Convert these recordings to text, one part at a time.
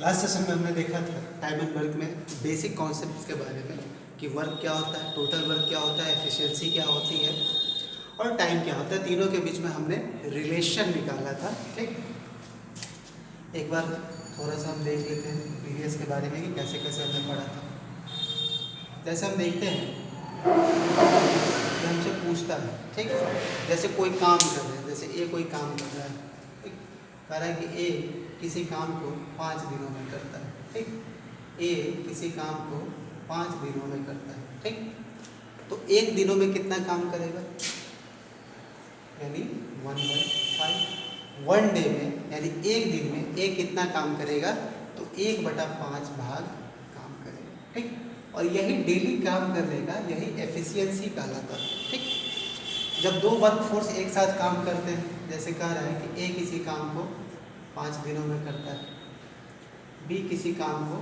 Last session में हमने देखा था टाइम एंड वर्क में बेसिक कॉन्सेप्ट्स के बारे में कि वर्क क्या होता है, टोटल वर्क क्या होता है, एफिशिएंसी क्या होती है और टाइम क्या होता है। तीनों के बीच में हमने रिलेशन निकाला था। ठीक, एक बार थोड़ा सा हम देख लेते हैं प्रीवियस के बारे में कि कैसे कैसे हमने पढ़ा था। जैसे हम देखते हैं कि हमसे पूछता है, ठीक है, जैसे कोई काम कर रहे हैं, जैसे ए कोई काम कर रहा है, ठीक, कह रहा है कि ए किसी काम को 5 दिनों में करता है। ठीक, ए किसी काम को 5 दिनों में करता है। ठीक, तो 1 दिनों में कितना काम करेगा, यानी 1/5। 1 डे में यानी 1 दिन में ए कितना काम करेगा, तो 1/5 भाग काम करेगा। ठीक, और यही डेली काम करने का यही एफिशिएंसी कहलाता है। ठीक, जब दो वर्कफोर्स एक साथ काम करते हैं, जैसे कह रहा है कि ए किसी काम को 5 दिनों में करता है, बी किसी काम को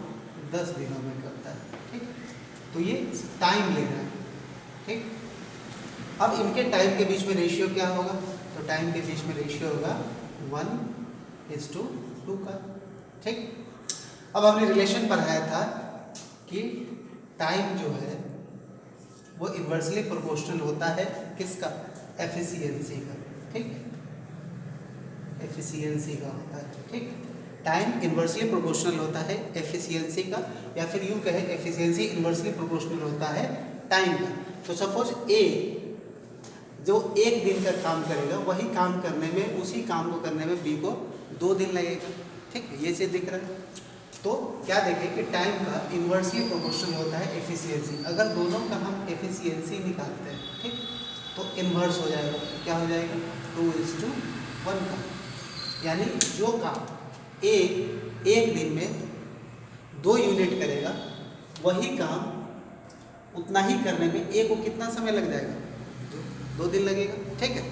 10 दिनों में करता है। ठीक, तो ये टाइम ले रहा है। ठीक, अब इनके टाइम के बीच में रेशियो क्या होगा, तो टाइम के बीच में रेशियो होगा 1:2 का। ठीक, अब हमने रिलेशन पढ़ाया था कि टाइम जो है वो इन्वर्सली प्रोपोर्शनल होता है किसका, एफिशिएंसी का। ठीक, एफिशिएंसी का होता है। ठीक, टाइम इन्वर्सली प्रोपोर्शनल होता है एफिशिएंसी का, या फिर यूँ कहें एफिशिएंसी इन्वर्सली प्रोपोर्शनल होता है टाइम का। तो सपोज ए जो 1 दिन का काम करेगा, वही काम करने में, उसी काम को करने में बी को 2 दिन लगेगा। ठीक है, ये चीज़ दिख रहा है। तो क्या देखें कि टाइम का इन्वर्सली प्रोपोर्शनल होता है एफिशिएंसी। अगर दोनों का हम एफिशिएंसी निकालते हैं, ठीक, तो इन्वर्स हो जाएगा। क्या हो जाएगा, 2:1 का। यानी जो काम ए 1 दिन में 2 यूनिट करेगा, वही काम उतना ही करने में ए को कितना समय लग जाएगा, 2 दिन लगेगा। ठीक है,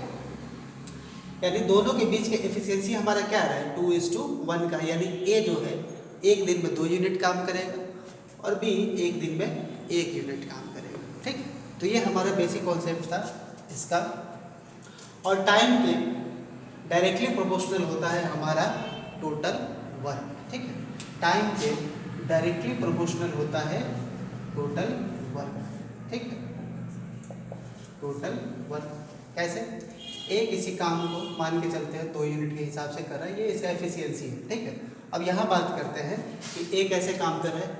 यानी दोनों के बीच के एफिशिएंसी हमारा क्या रहा है, 2:1 का। यानी ए जो है 1 दिन में 2 यूनिट काम करेगा और बी 1 दिन में 1 यूनिट काम करेगा। ठीक, तो ये हमारा बेसिक कॉन्सेप्ट था इसका। और टाइम के डायरेक्टली प्रोपोर्शनल होता है हमारा टोटल वर्क। ठीक है, टाइम के डायरेक्टली प्रोपोर्शनल होता है टोटल वर्क। ठीक है, टोटल वर्क कैसे, ए किसी काम को मान के चलते हैं 2 यूनिट के हिसाब से कर रहा है, ये इसका एफिशिएंसी है। ठीक है, अब यहाँ बात करते हैं कि ए कैसे काम कर रहा है,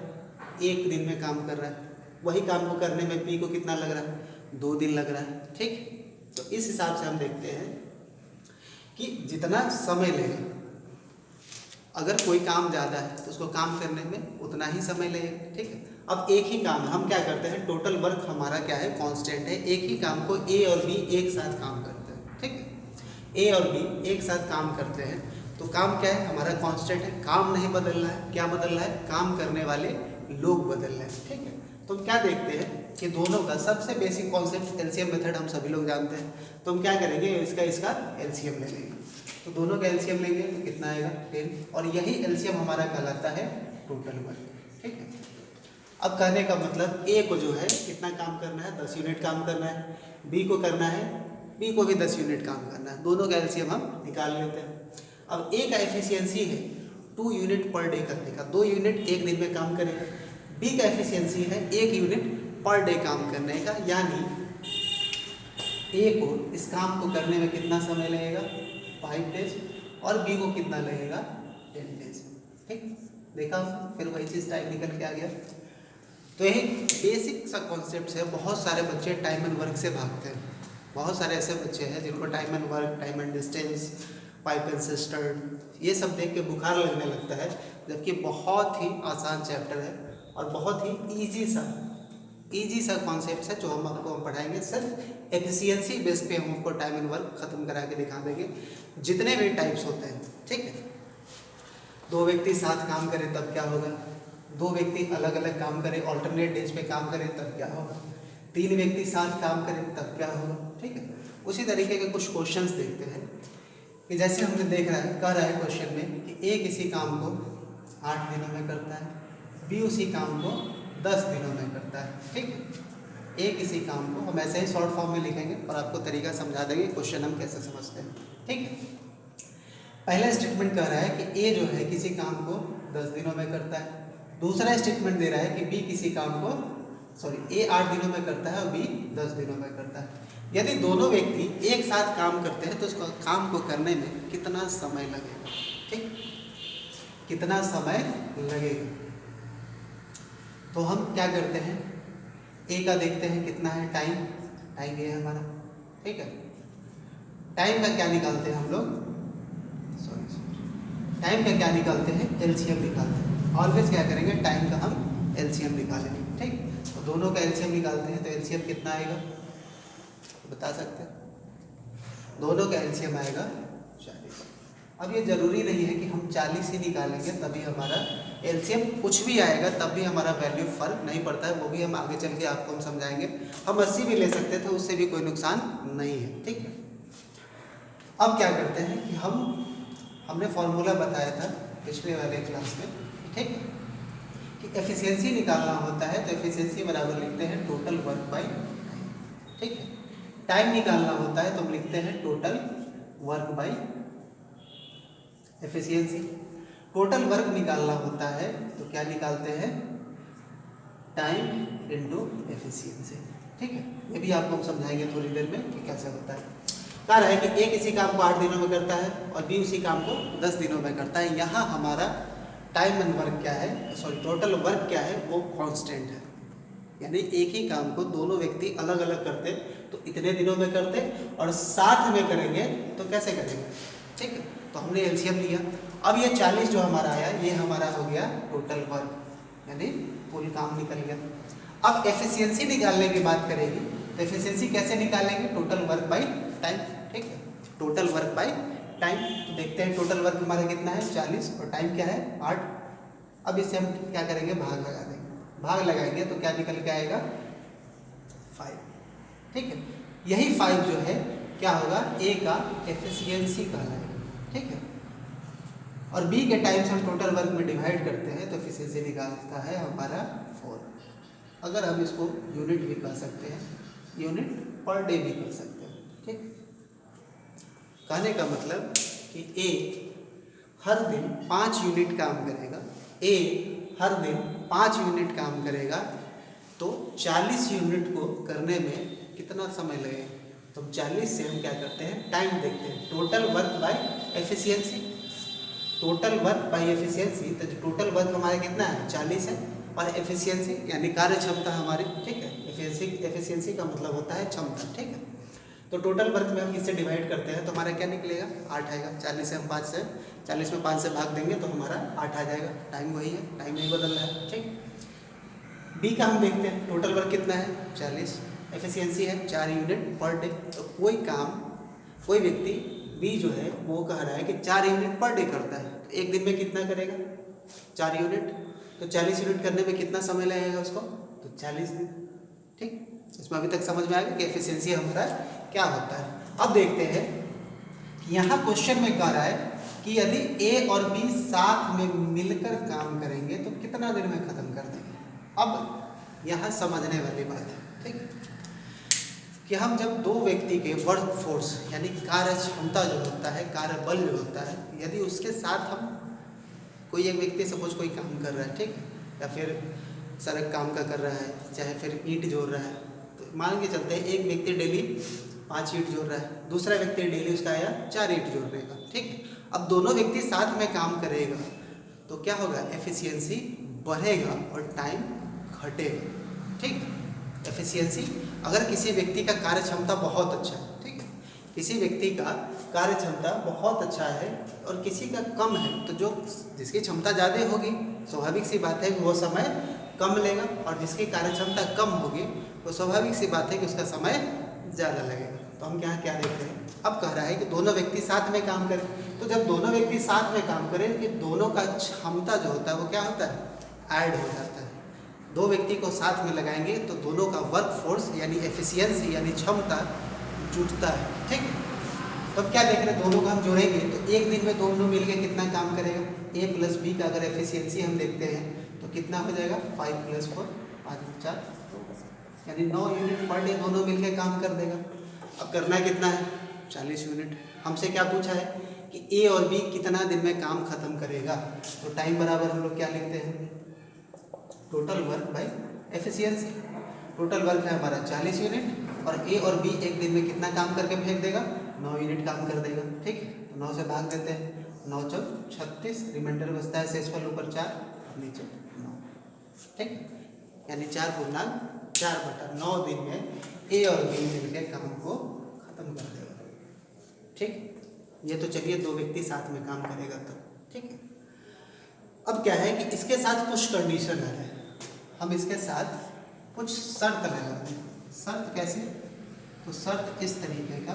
1 दिन में काम कर रहा है, वही काम को करने में बी को कितना लग रहा है, 2 दिन लग रहा है। ठीक, तो इस हिसाब से हम देखते हैं कि जितना समय लेगा, अगर कोई काम ज़्यादा है तो उसको काम करने में उतना ही समय लगेगा। ठीक है, अब एक ही काम हम क्या करते हैं, टोटल वर्क हमारा क्या है, कांस्टेंट है। एक ही काम को ए और बी एक साथ काम करते हैं। ठीक है, ए और बी एक साथ काम करते हैं, तो काम क्या है हमारा, कांस्टेंट है। काम नहीं बदल रहा है, क्या बदल रहा है, काम करने वाले लोग बदल रहे हैं। ठीक है, तो हम क्या देखते हैं कि दोनों का सबसे बेसिक कॉन्सेप्ट एलसीएम मेथड हम सभी लोग जानते हैं। तो हम क्या करेंगे, इसका एलसीएम ले लेंगे। तो दोनों का एलसीएम लेंगे तो कितना आएगा, 10। और यही एलसीएम हमारा कहलाता है टोटल वर्क। ठीक है, अब कहने का मतलब ए को जो है कितना काम करना है, 10 यूनिट काम करना है, बी को करना है, बी को भी 10 यूनिट काम करना है। दोनों का एलसीएम हम निकाल लेते हैं। अब ए का एफिशिएंसी है 2 यूनिट पर डे करने का, 2 यूनिट 1 दिन में काम करेगा। बी का एफिशिएंसी है 1 यूनिट पर डे काम करने का, यानी ए को इस काम को करने में कितना समय लगेगा, 5 डेज, और बी को कितना लगेगा, 10 डेज। ठीक, देखा, फिर वही चीज़ टाइम निकल के आ गया। तो यही बेसिक सा कॉन्सेप्ट है। बहुत सारे बच्चे टाइम एंड वर्क से भागते हैं। बहुत सारे ऐसे बच्चे हैं जिनको time and work, time and distance, pipe and cistern, ये सब देख के बुखार लगने लगता है, जबकि बहुत ही आसान चैप्टर है और बहुत ही ईजी सा कॉन्सेप्ट है जो हम आपको पढ़ाएंगे। सिर्फ एफिशिएंसी बेस पे हम आपको टाइम एंड वर्क ख़त्म करा के दिखा देंगे, जितने भी टाइप्स होते हैं। ठीक है, 2 व्यक्ति साथ काम करें तब क्या होगा, 2 व्यक्ति अलग अलग काम करें, ऑल्टरनेट डेज पे काम करें तब क्या होगा, 3 व्यक्ति साथ काम करें तब क्या होगा। ठीक है, उसी तरीके के कुछ क्वेश्चंस देखते हैं कि जैसे हमने देख रहा है, कह रहा है क्वेश्चन में कि ए किसी काम को 8 दिनों में करता है, बी उसी काम को 10 दिनों में करता है। ठीक है, ए किसी काम को, हम ऐसे ही शॉर्ट फॉर्म में लिखेंगे और आपको तरीका समझा देंगे क्वेश्चन हम कैसे समझते हैं। ठीक है, पहला स्टेटमेंट कह रहा है कि ए जो है किसी काम को 10 दिनों में करता है। दूसरा स्टेटमेंट दे रहा है कि बी किसी काम को ए 8 दिनों में करता है और बी 10 दिनों में करता है। यदि दोनों व्यक्ति एक साथ काम करते हैं तो उसको काम को करने में कितना समय लगेगा, ठीक, कितना समय लगेगा। तो हम क्या करते हैं, ए का देखते हैं कितना है टाइम ये है हमारा, ठीक है। टाइम का क्या निकालते हैं हम लोग, टाइम का क्या निकालते हैं, एलसीएम निकालते हैं। ऑलवेज क्या करेंगे, टाइम का हम एलसीएम निकालेंगे, ठीक। तो दोनों का एलसीएम निकालते हैं तो एलसीएम कितना आएगा बता सकते हैं, दोनों का एलसीएम आएगा 40। अब ये ज़रूरी नहीं है कि हम 40 ही निकालेंगे तभी हमारा एलसीएम, कुछ भी आएगा तब भी हमारा वैल्यू फ़र्क नहीं पड़ता है, वो भी हम आगे चल के आपको हम समझाएंगे। हम 80 भी ले सकते थे, उससे भी कोई नुकसान नहीं है, ठीक है। अब क्या करते हैं कि हमने फॉर्मूला बताया था पिछले वाले क्लास में, ठीक है, कि एफिशिएंसी निकालना होता है तो एफिशिएंसी बराबर लिखते हैं टोटल वर्क बाय टाइम, ठीक है। टाइम निकालना होता है तो हम लिखते हैं total work by efficiency. Total work निकालना होता है तो क्या निकालते हैं, टाइम इनटू एफिशिएंसी, ठीक है। ये भी आपको हम समझाएंगे थोड़ी देर में कि कैसे होता है। कह रहा है कि ए किसी काम को 8 दिनों में करता है और बी उसी काम को 10 दिनों में करता है। यहाँ हमारा टाइम एंड वर्क क्या है, टोटल वर्क क्या है, वो कांस्टेंट है। यानी एक ही काम को दोनों व्यक्ति अलग अलग करते तो इतने दिनों में करते और साथ में करेंगे तो कैसे करेंगे, ठीक है। तो हमने एलसीएम लिया। अब ये 40 जो हमारा आया ये हमारा हो गया टोटल वर्क, यानी कुल काम निकल गया। अब एफिशिएंसी निकालने की बात करेंगे तो एफिशिएंसी कैसे निकालेंगे, टोटल वर्क बाय टाइम, ठीक है, टोटल वर्क बाय टाइम। तो देखते हैं टोटल वर्क हमारा कितना है 40 और टाइम क्या है 8। अब इससे हम क्या करेंगे, भाग लगा देंगे, भाग लगाएंगे तो क्या निकल के आएगा 5, ठीक है। यही 5 जो है क्या होगा, ए का एफिशिएंसी कहलाएगा, ठीक है। और बी के टाइम से हम टोटल वर्क में डिवाइड करते हैं तो एफिशिएंसी निकालता है हमारा 4। अगर हम इसको यूनिट भी कह सकते हैं, यूनिट पर डे भी कह सकते हैं, ठीक। कहने का मतलब कि ए हर दिन 5 यूनिट काम करेगा, ए हर दिन 5 यूनिट काम करेगा तो 40 यूनिट को करने में कितना समय लगेगा। तो 40 से हम क्या करते हैं, टाइम देखते हैं, total work by efficiency, total work by efficiency. तो टोटल वर्क हमारा कितना है 40 है और एफिशिएंसी यानी कार्य क्षमता हमारी, ठीक है। एफिशिएंसी का मतलब होता है क्षमता, ठीक है। तो टोटल वर्क में हम इससे डिवाइड करते हैं तो हमारा क्या निकलेगा 8 आएगा। 40 से हम 5 से 40 में 5 से भाग देंगे तो हमारा 8 आ जाएगा। टाइम वही है, टाइम नहीं बदल रहा है, ठीक। बी का हम देखते हैं, टोटल वर्क कितना है 40, एफिशिएंसी है 4 यूनिट पर डे। तो कोई व्यक्ति बी जो है वो कह रहा है कि 4 यूनिट पर डे करता है तो एक दिन में कितना करेगा 4 यूनिट। तो 40 यूनिट करने में कितना समय लगेगा उसको, तो 40 दिन, ठीक। इसमें अभी तक समझ में आएगा कि एफिशिएंसी हमारा क्या होता है। अब देखते हैं कि यहाँ क्वेश्चन में कह रहा है कि यदि ए और बी साथ में मिलकर काम करेंगे तो कितना दिन में ख़त्म कर देंगे। अब यहाँ समझने वाली बात है, ठीक, कि हम जब दो व्यक्ति के वर्क फोर्स यानी कार्य क्षमता जो होता है, कार्य बल जो होता है, यदि उसके साथ हम कोई एक व्यक्ति सपोज कोई काम कर रहा है, ठीक है, या फिर सड़क काम का कर रहा है, चाहे फिर ईंट जोड़ रहा है, तो मान के चलते हैं एक व्यक्ति डेली 5 ईंट जोड़ रहा है, दूसरा व्यक्ति डेली उसका आया 4 ईंट जोड़ देगा, ठीक। अब दोनों व्यक्ति साथ में काम करेगा तो क्या होगा, एफिशिएंसी बढ़ेगा और टाइम घटेगा, ठीक। एफिशिएंसी, अगर किसी व्यक्ति का कार्य क्षमता बहुत अच्छा है, ठीक है, किसी व्यक्ति का कार्य क्षमता बहुत अच्छा है और किसी का कम है, तो जो जिसकी क्षमता ज़्यादा होगी स्वाभाविक सी बात है कि वो समय कम लेगा, और जिसकी कार्य क्षमता कम होगी वो स्वाभाविक सी बात है कि उसका समय ज़्यादा लगेगा। तो हम क्या क्या देख रहे हैं, अब कह रहा है कि दोनों व्यक्ति साथ में काम करें। तो जब दोनों व्यक्ति साथ में काम करें कि दोनों का क्षमता जो होता है वो क्या होता है, ऐड हो जाता है। दो व्यक्ति को साथ में लगाएंगे तो दोनों का वर्क फोर्स यानी एफिशिएंसी यानी क्षमता जुटता है, ठीक है। तो अब क्या देख रहे हैं, दोनों का हम जोड़ेंगे तो एक दिन में दोनों मिलकर कितना काम करेगा, ए प्लस बी का अगर एफिशिएंसी हम देखते हैं तो कितना हो जाएगा 5 + 4 5 4 यानी 9 यूनिट पर डे दोनों मिलकर काम कर देगा। अब करना कितना है 40 यूनिट। हमसे क्या पूछा है कि ए और बी कितना दिन में काम खत्म करेगा, तो टाइम बराबर हम लोग क्या लिखते हैं, total work by efficiency. Total work है हमारा 40 यूनिट और ए और बी एक दिन में कितना काम करके फेंक देगा, 9 यूनिट काम कर देगा। ठीक है, तो 9 से भाग देते हैं, 9 चौक 36, रिमाइंडर बचता है शेषफल ऊपर 4 नीचे 9। ठीक, यानी 4/4/9 दिन में ए और बी मिलकर काम को खत्म कर देगा। ठीक, ये तो चलिए दो व्यक्ति साथ में काम करेगा तो। ठीक है, अब क्या है कि इसके साथ कुछ कंडीशन है, हम इसके साथ कुछ शर्त लगाते हैं। शर्त कैसे, तो शर्त इस तरीके का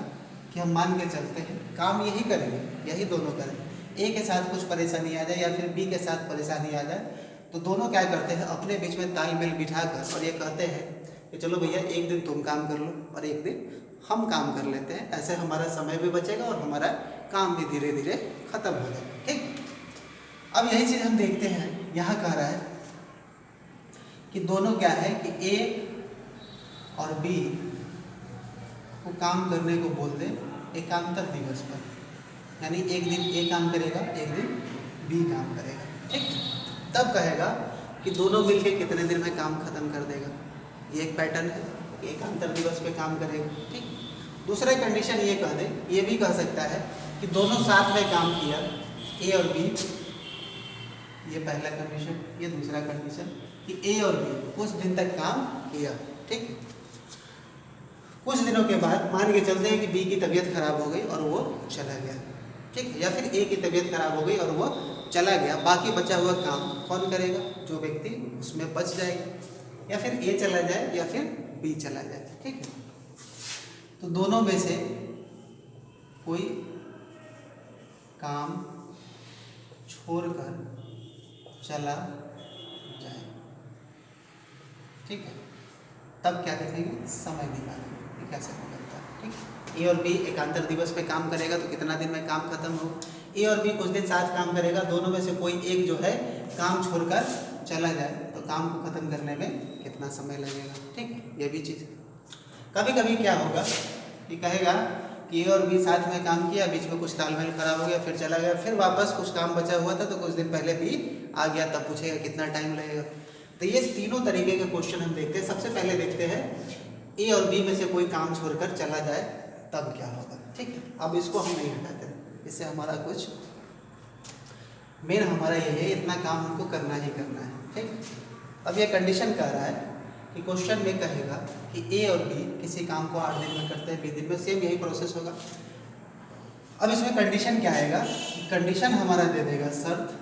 कि हम मान के चलते हैं काम यही करेंगे, यही दोनों करें, ए के साथ कुछ परेशानी आ जाए या फिर बी के साथ परेशानी आ जाए, तो दोनों क्या करते हैं अपने बीच में तालमेल बिठाकर और ये कहते हैं कि चलो भैया एक दिन तुम काम कर लो और एक दिन हम काम कर लेते हैं, ऐसे हमारा समय भी बचेगा और हमारा काम भी धीरे धीरे खत्म हो जाएगा। ठीक, अब यही चीज़ हम देखते हैं, यहाँ कह रहा है कि दोनों क्या है कि ए और बी को काम करने को बोल दे एकांतर दिवस पर, यानी एक दिन ए काम करेगा एक दिन बी काम करेगा। ठीक, तब कहेगा कि दोनों मिलके कितने दिन में काम खत्म कर देगा, ये एक पैटर्न है, एकांतर दिवस पे काम करेगा। ठीक, दूसरा कंडीशन ये कह दे, ये भी कह सकता है कि दोनों साथ में काम किया ए और बी, ये पहला कंडीशन। ये दूसरा कंडीशन कि ए और बी कुछ दिन तक काम किया। ठीक, कुछ दिनों के बाद मान के चलते हैं कि बी की तबीयत खराब हो गई और वो चला गया। ठीक, या फिर ए की तबीयत खराब हो गई और वो चला गया, बाकी बचा हुआ काम कौन करेगा, जो व्यक्ति उसमें बच जाएगा, या फिर ए चला जाए या फिर बी चला जाए। ठीक है, तो दोनों में से कोई काम छोड़कर चला जाए। ठीक है, तब क्या देखेंगे, समय निकालेंगे कि कैसे हो जाता है। ठीक, ए और बी एकांतर दिवस पे काम करेगा तो कितना दिन में काम खत्म हो, ए और बी कुछ दिन साथ काम करेगा, दोनों में से कोई एक जो है काम छोड़कर चला जाए तो काम को खत्म करने में कितना समय लगेगा। ठीक, ये भी चीज़। कभी कभी क्या होगा कि कहेगा कि ए और बी साथ में काम किया, बीच में कुछ तालमेल खराब हो गया, फिर चला गया, फिर वापस कुछ काम बचा हुआ था तो कुछ दिन पहले बी आ गया, तब पूछेगा कितना टाइम लगेगा। तो ये तीनों तरीके के क्वेश्चन हम देखते हैं। सबसे पहले देखते हैं ए और बी में से कोई काम छोड़कर चला जाए तब क्या होगा। ठीक है, अब इसको हम नहीं हटाते, इससे हमारा कुछ मेन हमारा ये है, इतना काम हमको करना ही करना है। ठीक, अब ये कंडीशन कह रहा है कि क्वेश्चन में कहेगा कि ए और बी किसी काम को 8 दिन में करते हैं, 20 दिन में, सेम यही प्रोसेस होगा। अब इसमें कंडीशन क्या आएगा, कंडीशन हमारा दे देगा शर्त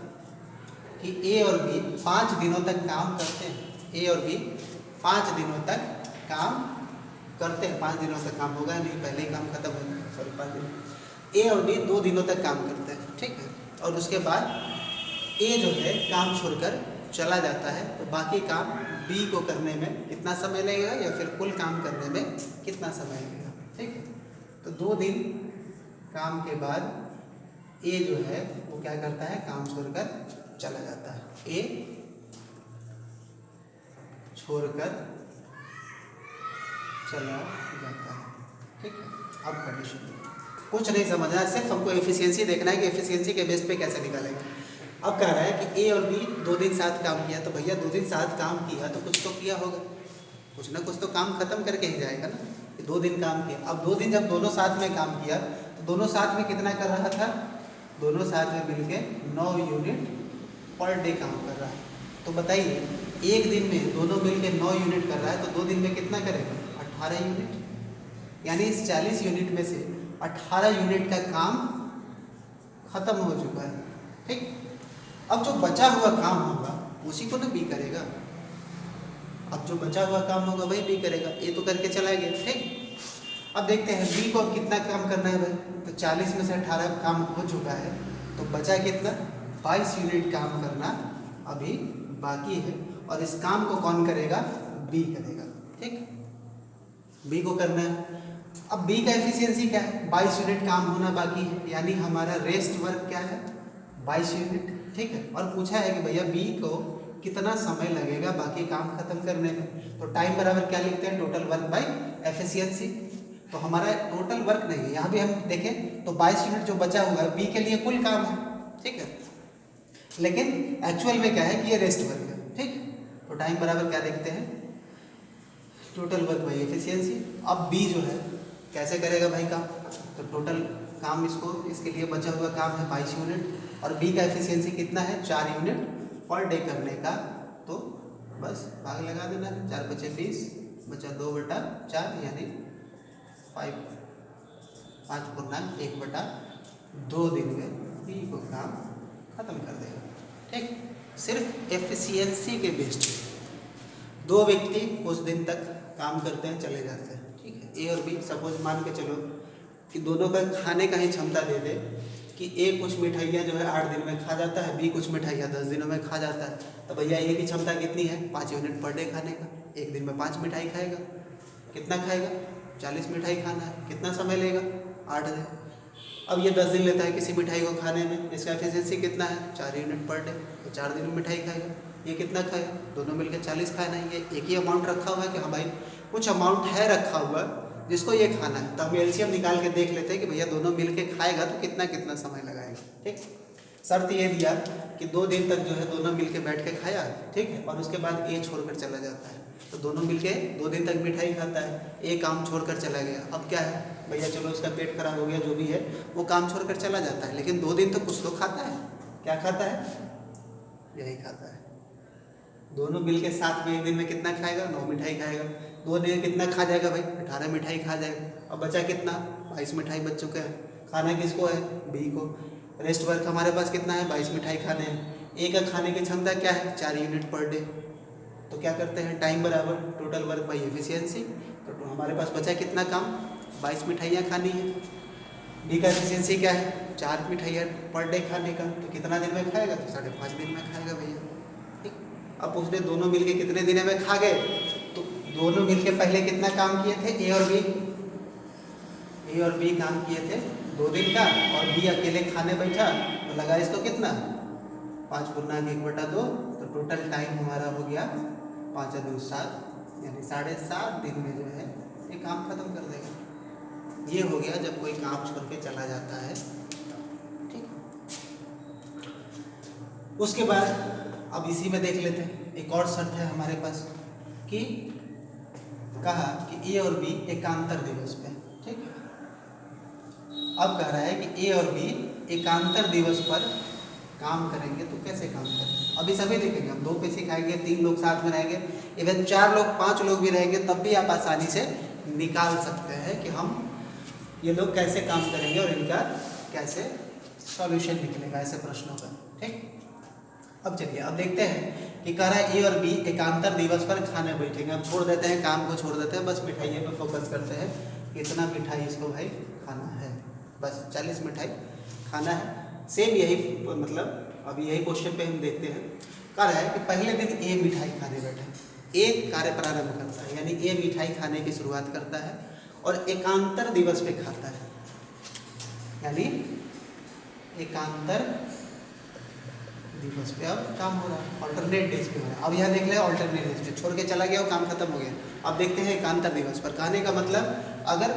कि ए और बी 5 दिनों तक काम करते हैं। ए और बी 5 दिनों तक काम करते हैं, 5 दिनों तक काम होगा नहीं, पहले ही काम खत्म हो गया, सॉरी 5 दिन। ए और बी 2 दिनों तक काम करते हैं। ठीक है, और उसके बाद ए जो है काम छोड़कर चला जाता है, तो बाकी काम बी को करने में कितना समय लगेगा या फिर कुल काम करने में कितना समय लगेगा। ठीक है, तो 2 दिन काम के बाद ए जो है वो क्या करता है, काम छोड़कर चला जाता है। ए छोड़कर चला जाता है। ठीक है, अब कंडीशन कुछ नहीं समझना, सिर्फ हमको एफिशिएंसी देखना है कि एफिशिएंसी के बेस पे कैसे निकालेंगे। अब कह रहा है कि ए और बी 2 दिन साथ काम किया, तो भैया 2 दिन साथ काम किया तो कुछ तो किया होगा, कुछ ना कुछ तो काम खत्म करके ही जाएगा ना। 2 दिन काम किया, अब 2 दिन जब दोनों साथ में काम किया तो दोनों साथ में कितना कर रहा था, दोनों साथ में मिलके 9 यूनिट पर डे काम कर रहा है। तो बताइए एक दिन में दोनों मिलके 9 यूनिट कर रहा है तो 2 दिन में कितना करेगा, 18 यूनिट, यानी इस 40 यूनिट में से 18 यूनिट का काम खत्म हो चुका है। ठीक, अब जो बचा हुआ काम होगा उसी को ना बी करेगा, अब जो बचा हुआ काम होगा वही बी करेगा, ए तो करके चला गया। ठीक, अब देखते हैं बी को अब कितना काम करना है भाई, तो 40 में से 18 काम हो चुका है तो बचा कितना, 22 यूनिट काम करना अभी बाकी है, और इस काम को कौन करेगा, बी करेगा। ठीक, बी को करना है। अब बी का एफिशिएंसी क्या है, 22 यूनिट काम होना बाकी है, यानी हमारा रेस्ट वर्क क्या है, 22 यूनिट। ठीक है, और पूछा है कि भैया बी को कितना समय लगेगा बाकी काम खत्म करने में, तो टाइम बराबर क्या लिखते हैं, टोटल वर्क बाय एफिशिएंसी। तो हमारा टोटल वर्क नहीं है। यहाँ भी हम देखें तो 22 यूनिट जो बचा हुआ है बी के लिए कुल काम है, ठीक है, लेकिन एक्चुअल में क्या है कि ये रेस्ट वर्क है, ठीक। तो टाइम बराबर क्या देखते हैं, टोटल वर्क बाई एफिशिएंसी। अब बी जो है कैसे करेगा भाई काम, तो टोटल काम इसके लिए बचा हुआ काम है 22 यूनिट और बी का एफिशिएंसी कितना है 4 यूनिट पर डे करने का। तो बस भाग लगा देना है, 4 × 5 = 20, बचा 2/4 यानी 5/1/2 दिन में बी को काम खत्म कर देगा, ठीक। सिर्फ एफिशिएंसी के बेस्ड 2 व्यक्ति कुछ दिन तक काम करते हैं चले जाते हैं, ठीक है। ए और बी सपोज मान के चलो कि दोनों का खाने का ही क्षमता दे दे कि ए कुछ मिठाइयाँ जो है 8 दिन में खा जाता है, बी कुछ मिठाइयाँ 10 दिनों में खा जाता है, तो भैया ए की क्षमता कितनी है 5 यूनिट पर डे खाने का। एक दिन में 5 मिठाई खाएगा, कितना खाएगा 40 मिठाई खाना है, कितना समय लेगा 8 दिन। अब ये 10 दिन लेता है किसी मिठाई को खाने में, इसका एफिशिएंसी कितना है 4 यूनिट पर डे, तो 4 दिन में मिठाई खाएगा। ये कितना खाएगा, दोनों मिलकर 40 खाना है। ये एक ही अमाउंट रखा हुआ है कि हाँ भाई कुछ अमाउंट है रखा हुआ जिसको ये खाना है, तो हम एलसीएम निकाल के देख लेते हैं कि भैया दोनों मिलके खाएगा तो कितना कितना समय लगाएगा, ठीक। शर्त ये दिया कि 2 दिन तक जो है दोनों मिलके बैठ के खाया, ठीक है, और उसके बाद ए छोड़कर चला जाता है, तो दोनों मिलके 2 दिन तक मिठाई खाता है, ए काम छोड़कर चला गया। अब क्या है भैया चलो उसका पेट खराब हो गया जो भी है वो काम छोड़कर चला जाता है, लेकिन 2 दिन तो कुछ तो खाता है। क्या खाता है, यही खाता है। दोनों मिलके साथ में एक दिन में कितना खाएगा 9 मिठाई खाएगा। 2 दिन कितना खा जाएगा भाई 18 मिठाई खा जाएगा। अब बचा कितना 22 मिठाई बच चुके हैं। खाना किसको है बी को। रेस्ट वर्क हमारे पास कितना है 22 मिठाई खाने हैं। ए का खाने की क्षमता क्या है 4 यूनिट पर डे। तो क्या करते हैं टाइम बराबर टोटल वर्क बाई एफिशिएंसी। तो हमारे पास बचा कितना काम 22 मिठाइयाँ खानी है। बी का एफिशिएंसी क्या है 4 मिठाइयाँ पर डे खाने का, तो कितना दिन में खाएगा तो 5.5 दिन में खाएगा भैया, ठीक। अब उसने दोनों मिलके कितने दिन में खा गए, तो दोनों मिलके पहले कितना काम किए थे ए और बी काम किए थे 2 दिन का, और बी अकेले खाने बैठा तो लगा इसको कितना 5 × 1/2, तो टोटल टाइम हमारा हो गया 5 × 2 = 7, यानी 7.5 दिन में जो है ये काम खत्म कर देगा। ये हो गया जब कोई काम छोड़ के चला जाता है, ठीक। उसके बाद अब इसी में देख लेते हैं एक और शर्त है हमारे पास कि कहा कि ए और बी एकांतर दिवस पे, ठीक है। अब कह रहा है कि ए और बी एकांतर दिवस पर काम करेंगे, तो कैसे काम करेंगे अभी सभी देखेंगे। हम 2 पैसे खाएंगे, 3 लोग साथ में रहेंगे, इवन 4 लोग 5 लोग भी रहेंगे, तब भी आप आसानी से निकाल सकते हैं कि हम ये लोग कैसे काम करेंगे और इनका कैसे सॉल्यूशन निकलेगा ऐसे प्रश्नों का, ठीक। अब चलिए अब देखते हैं कि कह रहा है ए और बी एकांतर दिवस पर खाने बैठेंगे। हम छोड़ देते हैं काम को, छोड़ देते हैं, बस मिठाइयों पर फोकस करते हैं। कितना मिठाई इसको भाई खाना है, बस 40 मिठाई खाना है। सेम यही मतलब अभी यही क्वेश्चन पे हम देखते हैं। कह रहा है कि पहले दिन ए मिठाई खाने बैठे, ए कार्य प्रारंभ करता है, यानी ए मिठाई खाने की शुरुआत करता है और एकांतर दिवस पे खाता है, यानी एकांतर दिवस पे अब काम हो रहा है, ऑल्टरनेट डेज पे हो रहा है। अब यहाँ देख ले ऑल्टरनेट डेज पे छोड़ के चला गया वो काम खत्म हो गया। अब देखते हैं एकांतर दिवस पर। कहने का मतलब अगर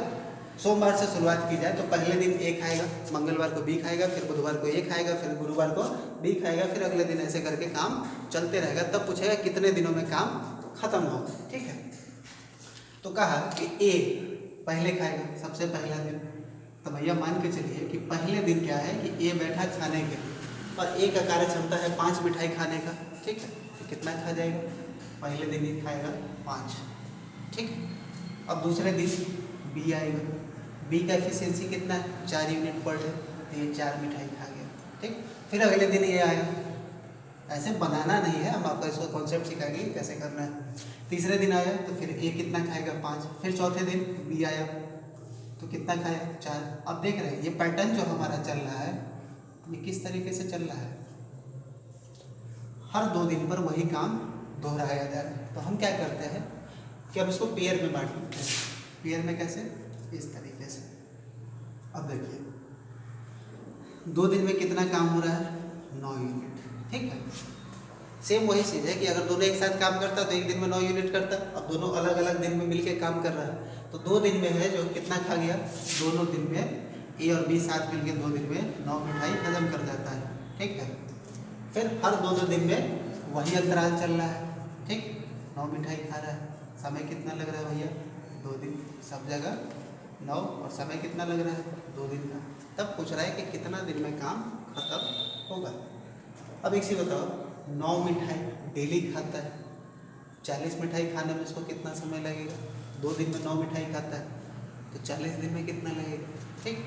सोमवार से शुरुआत की जाए तो पहले दिन ए खाएगा, मंगलवार को बी खाएगा, फिर बुधवार को ए खाएगा, फिर गुरुवार को बी खाएगा, फिर अगले दिन ऐसे करके काम चलते रहेगा। तब पूछेगा कितने दिनों में काम खत्म होगा, ठीक है। तो कहा कि ए पहले खाएगा सबसे पहला दिन, तो भैया मान के चलिए कि पहले दिन क्या है कि ए बैठा खाने के लिए और ए का कार्य क्षमता है 5 मिठाई खाने का, ठीक है। तो कितना खा जाएगा पहले दिन ये खाएगा 5, ठीक है। अब दूसरे दिन बी आएगा, बी का एफिशिएंसी कितना है 4 यूनिट पर डे, तो ये 4 मिठाई खा गया, ठीक। फिर अगले दिन ये आया, ऐसे बनाना नहीं है, हम आपको इसको कॉन्सेप्ट सिखाएंगे कैसे करना है। तीसरे दिन आया तो फिर ए कितना खाएगा 5, फिर चौथे दिन बी आया तो कितना खाया 4। अब देख रहे हैं ये पैटर्न जो हमारा चल रहा है ये किस तरीके से चल रहा है, हर 2 दिन पर वही काम दोहराया जा रहा है। तो हम क्या करते हैं कि अब इसको पेयर में बांट लेते हैं। पेयर में कैसे, इस तरीके से। अब देखिए 2 दिन में कितना काम हो रहा है 9 यूनिट, ठीक है। सेम वही चीज़ है कि अगर दोनों एक साथ काम करता तो एक दिन में 9 यूनिट करता। अब दोनों अलग अलग दिन में मिलके काम कर रहा है तो 2 दिन में है जो कितना खा गया, दोनों दिन में ए और बी साथ मिलकर 2 दिन में 9 मिठाई हजम कर जाता है। ठीक है, फिर हर 2 दिन में वही अंतराल चल रहा है। ठीक, 9 मिठाई खा रहा है, समय कितना लग रहा है भैया, 2 दिन, सब जगह 9, और समय कितना लग रहा है, 2 दिन का। तब पूछ रहा है कि कितना दिन में काम खत्म होगा। अब एक चीज़ बताओ, 9 मिठाई डेली खाता है, 40 मिठाई खाने में उसको कितना समय लगेगा, 2 दिन में 9 मिठाई खाता है तो 40 दिन में कितना लगेगा। ठीक,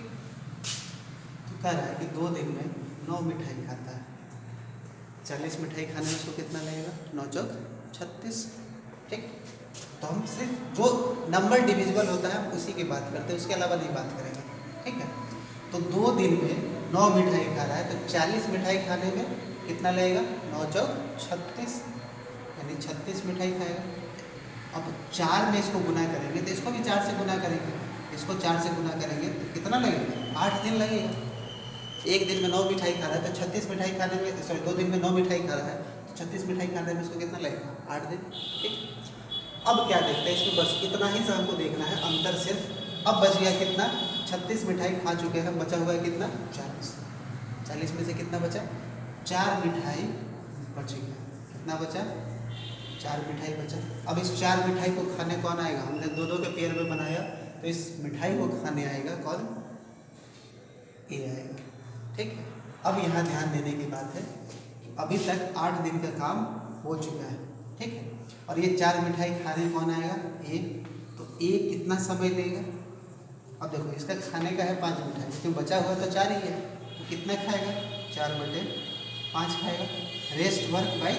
तो कह रहा है कि 2 दिन में 9 मिठाई खाता है, 40 मिठाई खाने में उसको कितना लगेगा, 9 चौक 36। ठीक, तो हम सिर्फ जो नंबर डिविजिबल होता है हम उसी की बात करते हैं, उसके अलावा नहीं बात करेंगे। ठीक है, तो 2 दिन में 9 मिठाई खा रहा है तो 40 मिठाई खाने में कितना लगेगा, 9 चौक 36, यानी 36 मिठाई खाएगा। अब 4 में इसको गुना करेंगे तो इसको भी 4 से गुना करेंगे, इसको 4 से गुना करेंगे तो कितना लगेगा, 8 दिन लगेगा। एक दिन में 9 मिठाई खा रहा है तो 36 मिठाई खाने में, सॉरी 2 दिन में 9 मिठाई खा रहा है तो 36 मिठाई खाने में इसको कितना लगेगा, 8 दिन। ठीक, अब क्या देखते हैं इसमें, बस इतना ही हमको देखना है, अंतर सिर्फ अब बच गया कितना, 36 मिठाई खा चुके हैं, बचा हुआ है कितना, 40। 40 में से कितना बचा, 4 मिठाई बच गया, कितना बचा, 4 मिठाई बचा। अब इस 4 मिठाई को खाने कौन आएगा, हमने 2-2 के पेयर में बनाया तो इस मिठाई को खाने आएगा कौन, ए आएगा। ठीक है, अब यहाँ ध्यान देने की बात है कि अभी तक 8 दिन का काम हो चुका है। ठीक है, और ये 4 मिठाई खाने कौन आएगा, ए, तो ए कितना समय लेगा। अब देखो इसका खाने का है 5 मिठाई, क्यों बचा हुआ तो 4 ही है, तो कितना खाएगा, 4/5 खाएगा। Rest work by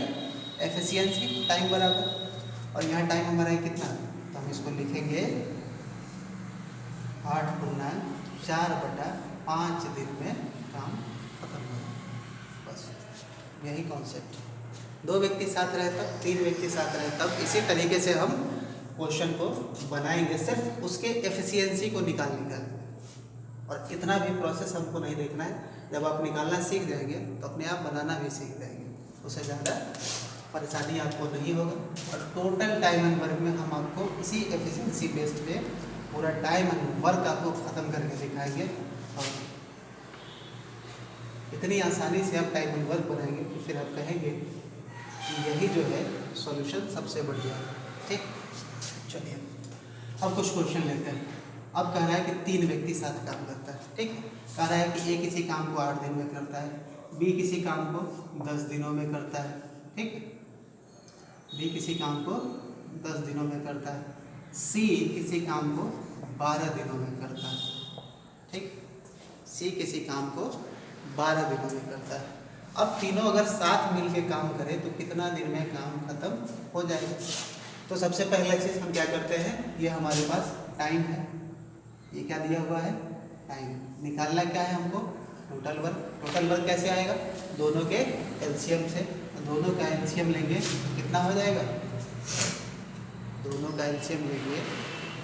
efficiency, time बराबर, और यहाँ टाइम हमारा है कितना, तो हम इसको लिखेंगे 8×4/5 दिन में काम खत्म होगा। बस यही कॉन्सेप्ट, 2 व्यक्ति साथ रहे तब, 3 व्यक्ति साथ रहे तब, इसी तरीके से हम क्वेश्चन को बनाएंगे, सिर्फ उसके एफिशिएंसी को निकालने का। और इतना भी प्रोसेस हमको नहीं देखना है, जब आप निकालना सीख जाएंगे तो अपने आप बनाना भी सीख जाएंगे, उससे ज़्यादा परेशानी आपको नहीं होगा। और टोटल टाइम एंड वर्क में हम आपको इसी एफिशिएंसी बेस्ड पे पूरा टाइम एंड वर्क आपको ख़त्म करके दिखाएंगे, और इतनी आसानी से आप टाइम एंड वर्क बनाएंगे कि फिर आप कहेंगे कि यही जो है सॉल्यूशन सबसे बढ़िया है। ठीक, चलिए अब कुछ क्वेश्चन लेते हैं। अब कह रहा है कि 3 व्यक्ति साथ काम करता है। ठीक, कह रहा है कि ए किसी काम को 8 दिन में करता है, बी किसी काम को 10 दिनों में करता है। ठीक, बी किसी काम को 10 दिनों में करता है, सी किसी काम को 12 दिनों में करता है। ठीक, सी किसी काम को 12 दिनों में करता है। अब तीनों अगर साथ मिलके काम करें तो कितना दिन में काम खत्म हो जाएगा। तो सबसे पहला चीज़ हम क्या करते हैं, ये हमारे पास टाइम है, ये क्या दिया हुआ है, टाइम। निकालना क्या है हमको, टोटल वर्क। टोटल वर्क कैसे आएगा, दोनों के एलसीएम से, दोनों का एलसीएम लेंगे तो कितना हो जाएगा, दोनों का एलसीएम लेंगे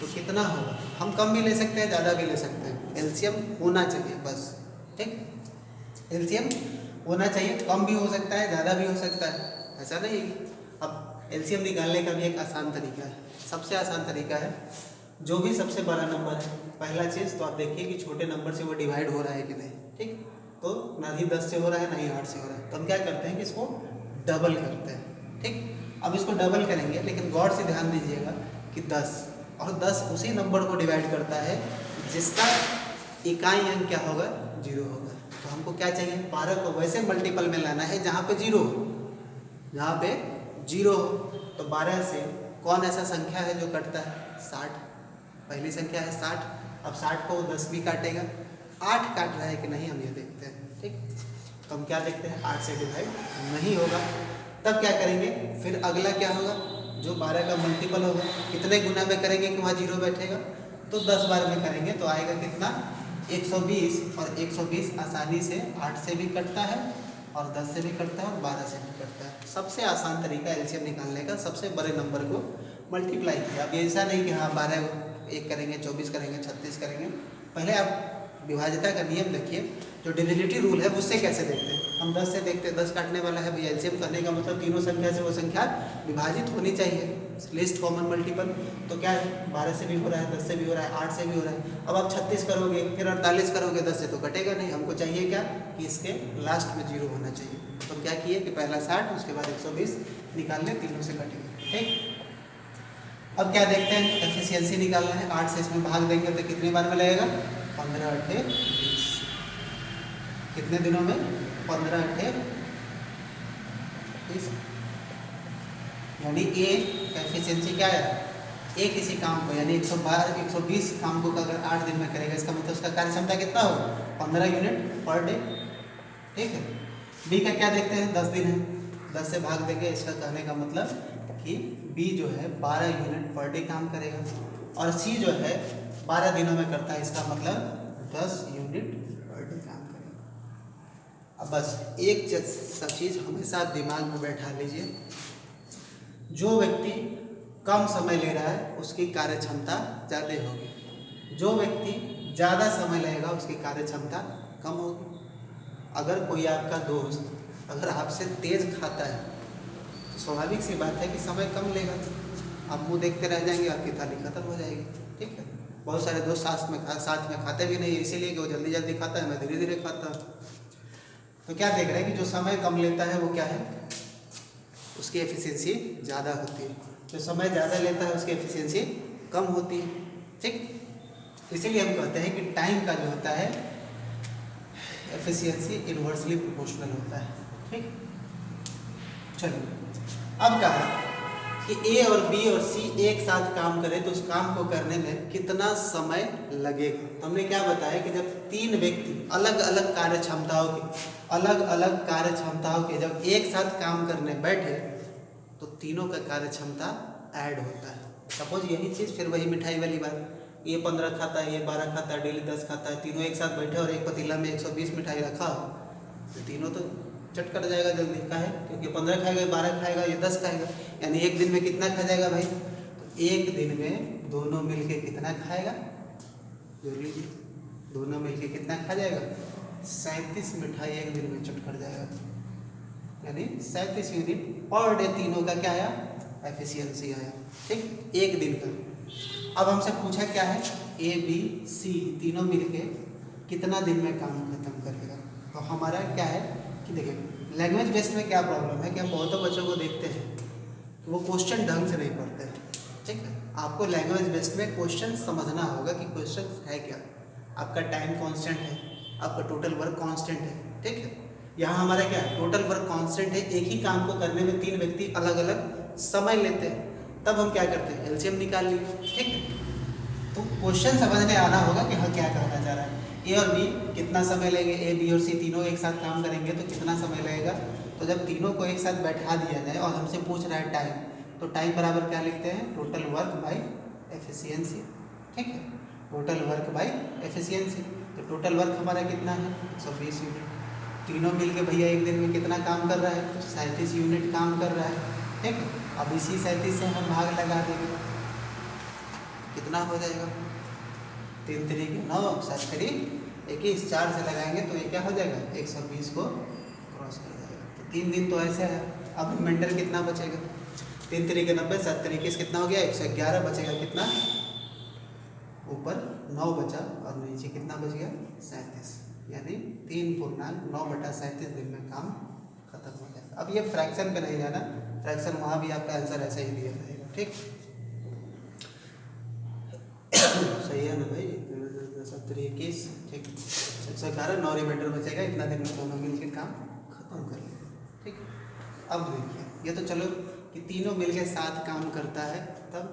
तो कितना होगा। हम कम भी ले सकते हैं, ज़्यादा भी ले सकते हैं, एलसीएम होना चाहिए बस। ठीक, एलसीएम होना चाहिए, कम भी हो सकता है, ज़्यादा भी हो सकता है, ऐसा नहीं। अब एलसीएम निकालने का भी एक आसान तरीका है, सबसे आसान तरीका है, जो भी सबसे बड़ा नंबर है, पहला चीज़ तो आप देखिए कि छोटे नंबर से वो डिवाइड हो रहा है कि नहीं। ठीक, तो ना ही 10 से हो रहा है ना ही 8 से हो रहा है, तो हम क्या करते हैं कि इसको डबल करते हैं। ठीक, अब इसको डबल करेंगे, लेकिन गौर से ध्यान दीजिएगा कि 10 और 10 उसी नंबर को डिवाइड करता है जिसका इकाई अंक क्या होगा, 0 होगा। तो हमको क्या चाहिए, 12 को वैसे मल्टीपल में लाना है जहाँ पे 0 हो, जहाँ पे 0 हो। तो 12 से कौन ऐसा संख्या है जो कटता है, 60, पहली संख्या है 60। अब 60 को 10 भी काटेगा, 8 काट रहा है कि नहीं हम ये देखते हैं। ठीक, तो हम क्या देखते हैं, 8 से डिवाइड नहीं होगा। तब क्या करेंगे, फिर अगला क्या होगा, जो 12 का मल्टीपल होगा, कितने गुना में करेंगे कि वहाँ 0 बैठेगा, तो 10 बार में करेंगे तो आएगा कितना, 120। और 120 आसानी से 8 से भी कटता है और 10 से भी कटता है और 12 से भी कटता है। सबसे आसान तरीका एलसीएम निकालने का, सबसे बड़े नंबर को मल्टीप्लाई किया। अब ऐसा नहीं कि हाँ 12 1 करेंगे, 24 करेंगे, 36 करेंगे, पहले आप विभाज्यता का नियम देखिए, जो डिविजिबिलिटी रूल है उससे कैसे देखते हैं हम, 10 से देखते हैं, 10 काटने वाला है भैया, एलसीएम करने का मतलब तीनों संख्या से वो संख्या विभाजित होनी चाहिए, लिस्ट कॉमन मल्टीपल। तो क्या है 12 से भी हो रहा है, 10 से भी हो रहा है, 8 से भी हो रहा है। अब आप 36 करोगे फिर 48 करोगे, 10 से तो कटेगा नहीं, हमको चाहिए क्या कि इसके लास्ट में 0 होना चाहिए। तो क्या किए कि पहला 60 उसके बाद 120 निकाल लें, तीनों से कटेगा, ठीक। अब क्या देखते हैं, एफिशिएंसी निकालना है, 8 से इसमें भाग देंगे तो कितनी बार में लगेगा, 15 अट्ठे 20, कितने दिनों में, 15 अट्ठे 20, यानी ए एफिशिएंसी क्या है, ए किसी काम को यानी 120 काम को अगर 8 दिन में करेगा, इसका मतलब उसका कार्य क्षमता कितना होगा, 15 यूनिट पर डे, ठीक है। बी का क्या देखते हैं, 10 दिन है, 10 से भाग देंगे, इसका कहने का मतलब कि बी जो है 12 यूनिट पर डे काम करेगा, और सी जो है 12 दिनों में करता है, इसका मतलब 10 यूनिट पर डे काम करेगा। अब बस एक सब चीज़ हमेशा आप दिमाग में बैठा लीजिए, जो व्यक्ति कम समय ले रहा है उसकी कार्य क्षमता ज़्यादा होगी, जो व्यक्ति ज़्यादा समय लगेगा उसकी कार्य क्षमता कम होगी। अगर कोई आपका दोस्त अगर आपसे तेज़ खाता है तो स्वाभाविक सी बात है कि समय कम लेगा, आप मुंह देखते रह जाएंगे, आपकी थाली खत्म हो जाएगी, ठीक है। बहुत सारे दोस्त साथ में खाते भी नहीं, इसीलिए कि वो जल्दी जल्दी खाता है, मैं धीरे धीरे खाता हूँ। तो क्या देख रहे हैं कि जो समय कम लेता है वो क्या है, उसकी एफिशिएंसी ज़्यादा होती है, जो समय ज़्यादा लेता है उसकी एफिशिएंसी कम होती है, ठीक। इसीलिए हम कहते हैं कि टाइम का जो होता है एफिशिएंसी इन्वर्सली प्रोपोर्शनल होता है, ठीक। चलिए अब कहा कि ए और बी और सी एक साथ काम करें तो उस काम को करने में कितना समय लगेगा। तो हमने क्या बताया कि जब 3 व्यक्ति अलग अलग कार्य क्षमताओं के जब एक साथ काम करने बैठे तो तीनों का कार्य क्षमता ऐड होता है। सपोज यही चीज़ फिर वही मिठाई वाली बात, ये 15 खाता है, ये 12 खाता है, डेली 10 खाता है, तीनों एक साथ बैठे और एक पतीला में 120 मिठाई रखा हो तो तीनों तो चट कर जाएगा जल्दी, का है क्योंकि 15 खाएगा, 12 खाएगा, ये 10 खाएगा, यानी एक दिन में कितना खा जाएगा भाई, तो एक दिन में दोनों मिलके कितना खाएगा, जोड़ लीजिए, दोनों मिलके कितना खा जाएगा, 37 मिठाई एक दिन में चट कर जाएगा, यानी 37 यूनिट पर डे तीनों का क्या आया, एफिशिएंसी आया, ठीक, एक दिन का। अब हमसे पूछा क्या है, ए बी सी तीनों मिलके कितना दिन में काम खत्म करेगा। तो हमारा क्या है कि देखिए लैंग्वेज बेस्ड में क्या प्रॉब्लम है कि हम बहुतों बच्चों को देखते हैं कि वो क्वेश्चन ढंग से नहीं पढ़ते, ठीक है। आपको लैंग्वेज बेस्ड में क्वेश्चन समझना होगा कि क्वेश्चन है क्या, आपका टाइम कांस्टेंट है, आपका टोटल वर्क कांस्टेंट है, ठीक है। यहाँ हमारा क्या है, टोटल वर्क कांस्टेंट है, एक ही काम को करने में 3 व्यक्ति अलग अलग समय लेते हैं, तब हम क्या करते हैं, एलसीएम निकाल लिए, ठीक है। तो क्वेश्चन समझ में आना होगा कि हाँ क्या कहना चाह रहा है। ए और बी कितना समय लेंगे, ए बी और सी तीनों एक साथ काम करेंगे तो कितना समय लगेगा। तो जब तीनों को एक साथ बैठा दिया जाए और हमसे पूछ रहा है टाइम, तो टाइम बराबर क्या लिखते हैं, टोटल वर्क बाई एफिशिएंसी, ठीक है, टोटल वर्क बाई एफिशिएंसी। तो टोटल वर्क हमारा कितना है, 120 यूनिट। तीनों मिलके भैया एक दिन में कितना काम कर रहा है, तो 37 यूनिट काम कर रहा है, ठीक है। अब इसी 37 से हम भाग लगा देंगे, कितना हो जाएगा, 3 तरीके 9 7 तरीक 21, 4 से लगाएंगे तो ये क्या हो जाएगा, 120 को क्रॉस कर जाएगा। तो 3 दिन तो ऐसे है। अब रिमाइंडर कितना बचेगा, 3 तरीके 90, 7 तरीके से कितना हो गया, 111 बचेगा, कितना ऊपर 9 बचा और नीचे कितना बच गया, 37, यानी 3.9/37 दिन में काम खत्म हो जाएगा। अब ये फ्रैक्शन पे नहीं जाना, फ्रैक्शन वहाँ भी आपका आंसर ऐसा ही दिया जाएगा, ठीक। सही है ना भाई, 21, ठीक, 111, 9 रिमाइंडर बचेगा, इतना दिन में दोनों मिलकर काम खत्म कर लेंगे, ठीक। अब देखिए ये तो चलो कि तीनों मिलकर साथ काम करता है, तब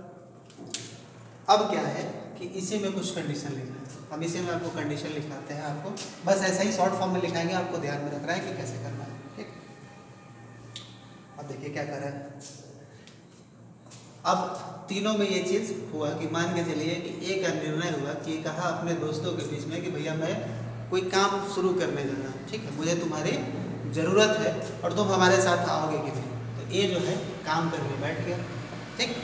अब क्या है कि इसी में कुछ कंडीशन लिखना है, हम इसी में आपको कंडीशन लिखाते हैं, आपको बस ऐसा ही शॉर्ट फॉर्म में लिखाएंगे, आपको ध्यान में रखना है कि कैसे करना है, ठीक। अब देखिए क्या कर रहा है, अब तीनों में ये चीज़ हुआ कि मान के चलिए कि एक निर्णय हुआ कि कहा अपने दोस्तों के बीच में कि भैया मैं कोई काम शुरू करने जा रहा हूँ, ठीक है, मुझे तुम्हारी ज़रूरत है और तुम हमारे साथ आओगे कि नहीं। तो ए जो है काम करने बैठ गया, ठीक,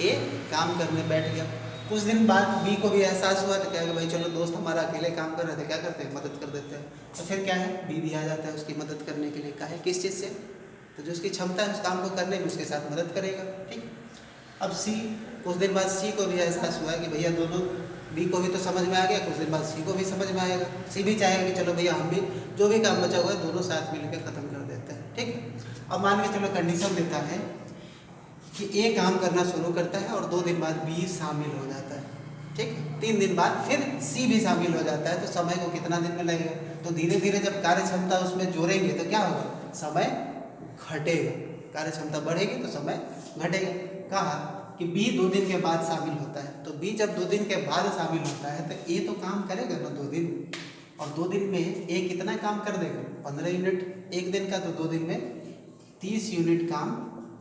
ए काम करने बैठ गया। कुछ दिन बाद बी को भी एहसास हुआ तो क्या कि भाई चलो दोस्त हमारा अकेले काम कर रहे थे, क्या करते हैं मदद कर देते हैं। तो फिर क्या है, बी भी आ जाता है उसकी मदद करने के लिए। काहे, किस चीज़ से, तो जो उसकी क्षमता है उस काम को करने में उसके साथ मदद करेगा। ठीक। अब सी, कुछ दिन बाद सी को भी एहसास हुआ कि भैया दोनों, बी को भी तो समझ में आ गया, कुछ दिन बाद सी को भी समझ में आएगा। सी भी चाहेगा कि चलो भैया हम भी जो भी काम बचा हुआ है दोनों साथ मिलकर ख़त्म कर देते हैं। ठीक। अब मान के चलो कंडीशन देता है कि ए काम करना शुरू करता है और 2 दिन बाद बी शामिल हो जाता है। ठीक है। 3 दिन बाद फिर सी भी शामिल हो जाता है, तो समय को कितना दिन में लगेगा, तो धीरे धीरे जब कार्य क्षमता उसमें जोड़ेंगे तो क्या होगा, समय घटेगा। कार्य क्षमता बढ़ेगी तो समय घटेगा। कहा कि बी 2 दिन के बाद शामिल होता है, तो बी जब 2 दिन के बाद शामिल होता है तो ए तो काम करेगा ना 2 दिन, और 2 दिन में ए कितना काम कर देगा, 15 यूनिट एक दिन का, तो 2 दिन में 30 यूनिट काम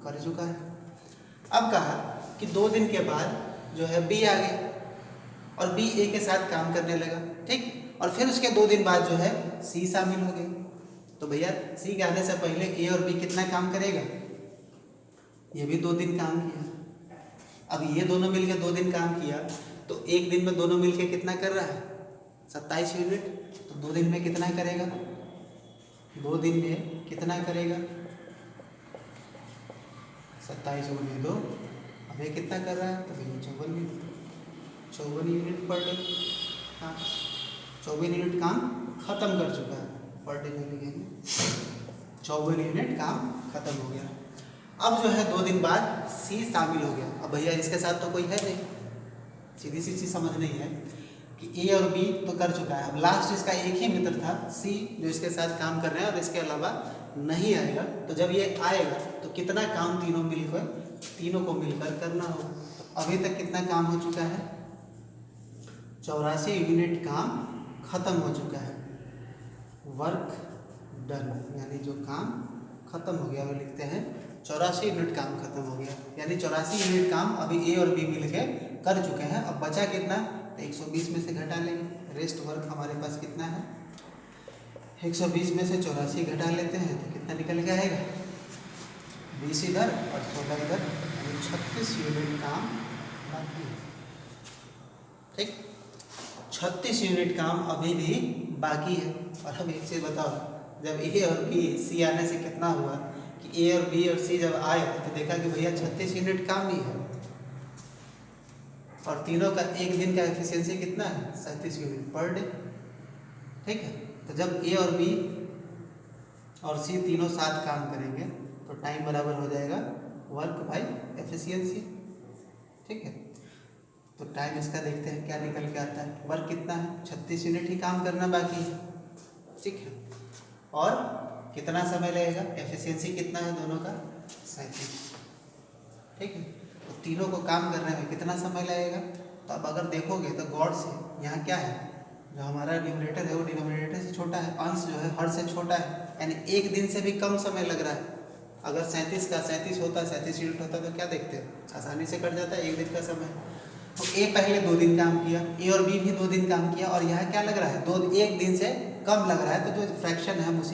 कर चुका है। अब कहा कि 2 दिन के बाद जो है बी आ गया और बी ए के साथ काम करने लगा। ठीक। और फिर उसके 2 दिन बाद जो है सी शामिल हो गई, तो भैया सी के आने से पहले ए और बी कितना काम करेगा, ये भी 2 दिन काम किया। अब ये दोनों मिलकर 2 दिन काम किया, तो एक दिन में दोनों मिलकर कितना कर रहा है, 27 यूनिट। तो 2 दिन में कितना करेगा, 2 दिन में कितना करेगा, 27 गुणे 2, अब ये कितना कर रहा है, तो भैया 54 यूनिट पर डे। हाँ, 54 यूनिट काम खत्म कर चुका है, पर डे में लिखेंगे 54 यूनिट काम खत्म हो गया। अब जो है 2 दिन बाद सी शामिल हो गया। अब भैया इसके साथ तो कोई है नहीं, सीधी सी चीज़ समझ नहीं है कि ए और बी तो कर चुका है। अब लास्ट इसका एक ही मित्र था सी जो इसके साथ काम कर रहे हैं और इसके अलावा नहीं आएगा। तो जब ये आएगा तो कितना काम तीनों को मिलकर करना होगा। तो अभी तक कितना काम हो चुका है, 84 यूनिट काम खत्म हो चुका है। वर्क डन, यानी जो काम खत्म हो गया वो लिखते हैं 84 यूनिट काम खत्म हो गया, यानी 84 यूनिट काम अभी ए और बी मिलके कर चुके हैं। अब बचा कितना, तो 120 में से घटा लेंगे। रेस्ट वर्क हमारे पास कितना है, 120 में से 84 घटा लेते हैं तो कितना निकल के आएगा, 20 इधर और 16 इधर, यानी 36 यूनिट काम बाकी है। ठीक, 36 यूनिट काम अभी भी बाकी है। और अब एक चीज़ बताओ, जब ए और बी सी आने से कितना हुआ कि ए और बी और सी जब आए तो देखा कि भैया 36 यूनिट काम ही है, और तीनों का एक दिन का एफिशिएंसी कितना है, 37 यूनिट पर डे। ठीक है। तो जब ए और बी और सी तीनों साथ काम करेंगे तो टाइम बराबर हो जाएगा वर्क बाई एफिशिएंसी। ठीक है। तो टाइम इसका देखते हैं क्या निकल के आता है। वर्क कितना है, 36 यूनिट ही काम करना बाकी है। ठीक है। और कितना समय लगेगा, एफिशिएंसी कितना है दोनों का, 37। ठीक है। तो तीनों को काम करने में कितना समय लगेगा, तो अब अगर देखोगे तो गौर से यहाँ क्या है, जो हमारा न्यूमरेटर है वो डिनोमिनेटर से छोटा है, अंश जो है हर से छोटा है, यानी एक दिन से भी कम समय लग रहा है। अगर 37 का 37 होता, 37 यूनिट होता तो क्या देखते हैं, आसानी से कट जाता है एक दिन का समय। तो ए पहले 2 दिन काम किया, ए और बी भी 2 दिन काम किया, और यहाँ क्या लग रहा है, एक दिन से कम लग रहा है। तो जो फ्रैक्शन है हम उसी